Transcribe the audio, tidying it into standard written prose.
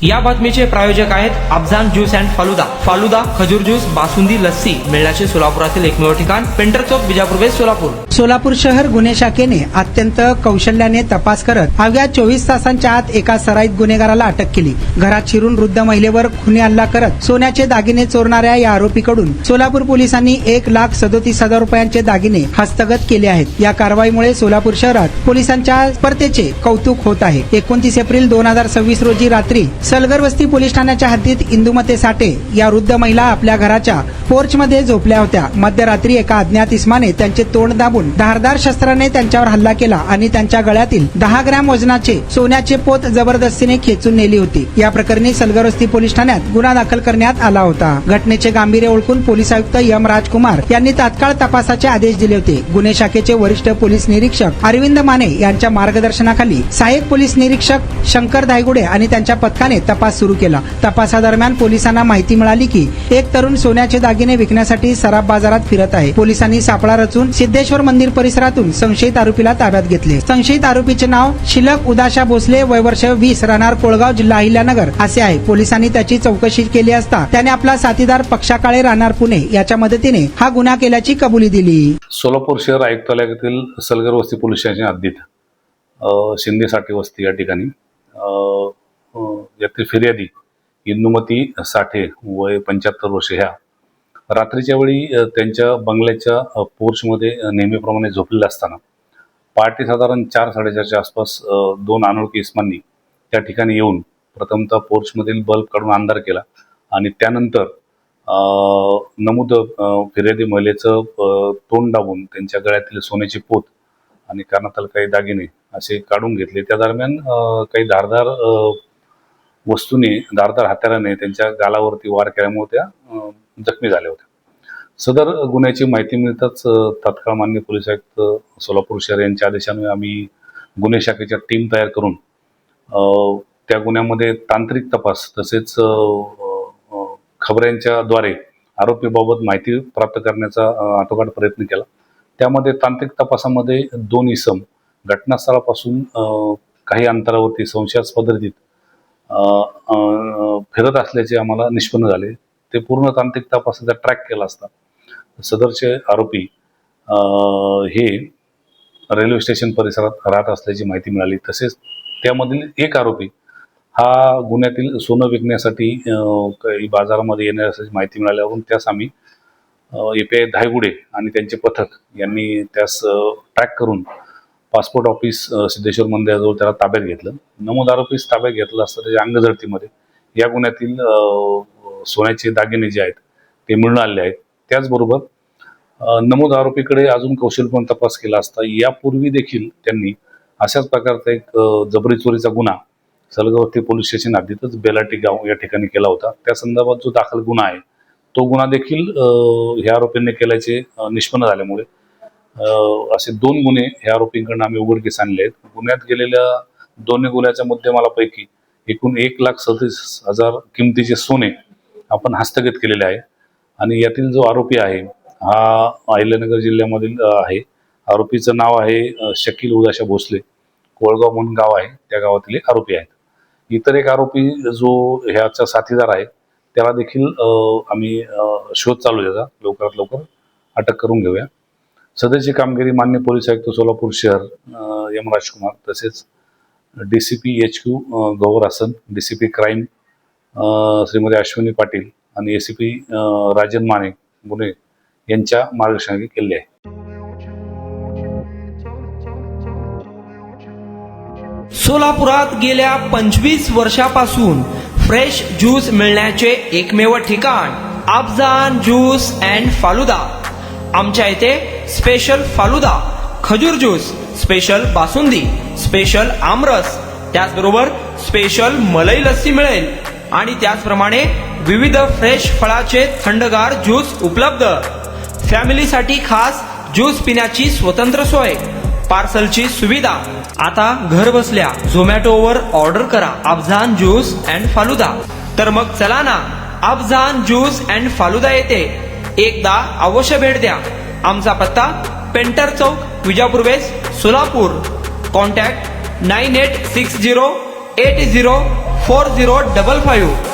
या बातमीचे प्रायोजक आहेत अफजान ज्यूस अँड फालुदा. फालुदा, खजूर ज्यूस, बासुंदी, लस्सी मिळण्याचे सोलापुरातील एकमेव ठिकाण पेंटर चौक, बिजापूर वेस्ट, सोलापूर. सोलापूर शहर गुन्हे शाखेने अत्यंत कौशल्याने तपास करत अवघ्या 24 तासांच्या आत एका सराईत गुन्हेगाराला अटक केली. घरात शिरून वृद्ध महिलेवर खुनी हल्ला करत सोन्याचे दागिने चोरणाऱ्या या आरोपीकडून सोलापूर पोलिसांनी 1,37,000 रुपयांचे दागिने हस्तगत केले आहेत. या कारवाईमुळे सोलापूर शहरात पोलिसांच्या स्पर्धेचे कौतुक होत आहे. 29 एप्रिल 2026 रोजी रात्री सलगर वस्ती पोलीस ठाण्याच्या हद्दीत इंदुमते साठे या वृद्ध महिला आपल्या घराच्या पोर्चमध्ये झोपल्या होत्या. मध्यरात्री एका अज्ञात इसमाने त्यांचे तोंड दाबून धारदार शस्त्राने त्यांच्यावर हल्ला केला आणि त्यांच्या गळ्यातील 10 ग्रॅम वजनाचे सोन्याचे पोत जबरदस्तीने खेचून नेली होती. या प्रकरणी सलगर वस्ती पोलीस ठाण्यात गुन्हा दाखल करण्यात आला होता. घटनेचे गांभीर्य ओळखून पोलीस आयुक्त एम राजकुमार यांनी तात्काळ तपासाचे आदेश दिले होते. गुन्हे शाखेचे वरिष्ठ पोलीस निरीक्षक अरविंद माने यांच्या मार्गदर्शनाखाली सहाय्यक पोलीस निरीक्षक शंकर धायगुडे आणि त्यांच्या पथकाने तपास सुरू केला. तपासादरम्यान पोलिसांना माहिती मिळाली की एक तरुण सोन्याचे दागिने विकण्यासाठी सराफ बाजारात फिरत आहे. पोलिसांनी सापळा रचून सिद्धेश्वर मंदिर परिसरातून संशयित आरोपीला ताब्यात घेतले. संशयित आरोपीचे नाव शिलक उदाशा भोसले, वय वर्ष 20, राहणार कोळगाव, जिल्हा अहिल्यानगर असे आहे. पोलिसांनी त्याची चौकशी केली असता त्याने आपला साथीदार पक्षाकाळे, राहणार पुणे याच्या मदतीने हा गुन्हा केल्याची कबुली दिली. सोलापूर शहर आयुक्तालयातील सलगर वस्ती पोलीस स्टेशनच्या हद्दीत शिंदे साठे वस्ती या ठिकाणी यातील फिर्यादी इंदुमती साठे, वय 75 वर्ष, ह्या रात्रीच्या वेळी त्यांच्या बंगल्याच्या पोर्चमध्ये नेहमीप्रमाणे झोपलेल्या असताना पहाटे साधारण 4-4:30च्या आसपास 2 अनोळखी इस्मांनी त्या ठिकाणी येऊन प्रथमतः पोर्चमधील बल्ब काढून अंधार केला आणि त्यानंतर नमूद फिर्यादी महिलेचं तोंड दाबून त्यांच्या गळ्यातील सोन्याचे पोत आणि कानातील काही दागिने असे काढून घेतले. त्या दरम्यान काही धारदार हत्याराने त्यांच्या गालावरती वार केल्यामुळे त्या जखमी झाल्या होत्या. सदर गुन्ह्याची माहिती मिळताच तात्काळ माननीय पोलीस आयुक्त सोलापूर शहर यांच्या आदेशाने आम्ही गुन्हे शाखेच्या टीम तयार करून त्या गुन्ह्यामध्ये तांत्रिक तपास तसेच खबऱ्यांच्या द्वारे आरोपीबाबत माहिती प्राप्त करण्याचा आटोकाट प्रयत्न केला. त्यामध्ये तांत्रिक तपासामध्ये 2 इसम घटनास्थळापासून काही अंतरावरती संशयास्पद रीतीत फिरत असल्याचे आम्हाला निष्पन्न झाले. ते पूर्ण तांत्रिक तपासाचा ट्रॅक केला असता सदरचे आरोपी हे रेल्वे स्टेशन परिसरात राहत असल्याची माहिती मिळाली. तसेच त्यामधील एक आरोपी हा गुन्ह्यातील सोनं विकण्यासाठी काही बाजारामध्ये येणार असल्याची माहिती मिळाल्यावरून त्यास आम्ही API धायगुडे आणि त्यांचे पथक यांनी त्यास ट्रॅक करून पासपोर्ट ऑफिस सिद्धेश्वर मंदिराजवळ त्याला ताब्यात घेतलं. नमूद आरोपीस ताब्यात घेतलं असतं त्याच्या अंगझडतीमध्ये या गुन्ह्यातील सोन्याचे दागिने जे आहेत ते मिळून आले आहेत. त्याचबरोबर नमूद आरोपीकडे अजून कौशलपूर्ण तपास केला असता यापूर्वी देखील त्यांनी अशाच प्रकारचा एक जबरी चोरीचा गुन्हा सलगवती पोलीस स्टेशन हद्दीतच बेलाटी गाव या ठिकाणी केला होता. त्या संदर्भात जो दाखल गुन्हा आहे तो गुन्हा देखील ह्या आरोपींनी केल्याचे निष्पन्न झाल्यामुळे असे 2 गुन्हे ह्या आरोपींकडून आम्ही उघडकीस आणले आहेत. गुन्ह्यात गेलेल्या 2 गुन्ह्याच्या मुद्देमालापैकी एकूण 1,37,000 किमतीचे सोने आपण हस्तगत केलेले आहे आणि यातील जो आरोपी आहे हा अहिल्यानगर जिल्ह्यामधील आहे. आरोपीचं नाव आहे शकील उदाशा भोसले, कोळगाव म्हणून गाव आहे, त्या गावातील एक आरोपी आहेत. इतर एक आरोपी जो ह्याचा साथीदार आहे त्याला देखील आम्ही शोध चालू त्याचा लवकरात लवकर अटक करून घेऊया. सदरची कामगिरी माननीय पोलीस आयुक्त सोलापूर शहर एम राजकुमार तसेच DCP HQ गौर हसन, DCP क्राईम श्रीमती अश्विनी पाटील आणि ACP राजन माने गुन्हे यांच्या मार्गदर्शनाखाली केले आहे. सोलापुरात गेल्या 25 वर्षापासून फ्रेश ज्यूस मिळण्याचे एकमेव ठिकाण अफजान ज्यूस अँड फालुदा. आमच्या इथे स्पेशल फालुदा, खजूर ज्यूस, स्पेशल बासुंदी, स्पेशल आमरस, त्याचबरोबर स्पेशल मलई लस्सी मिळेल आणि त्याचप्रमाणे विविध फ्रेश फळाचे थंडगार ज्यूस उपलब्ध. फॅमिलीसाठी खास ज्यूस पिण्याची स्वतंत्र सोय, पार्सलची सुविधा. आता घर बसल्या झोमॅटोवर ऑर्डर करा अफजान ज्यूस अँड फालुदा. तर मग चला ना अफजान ज्यूस अँड फालुदा येथे एकदा अवश्य भेट द्या. आमचा पत्ता पेंटर चौक, बिजापूर वेस्ट, सोलापूर. कॉन्टॅक्ट 986080 4055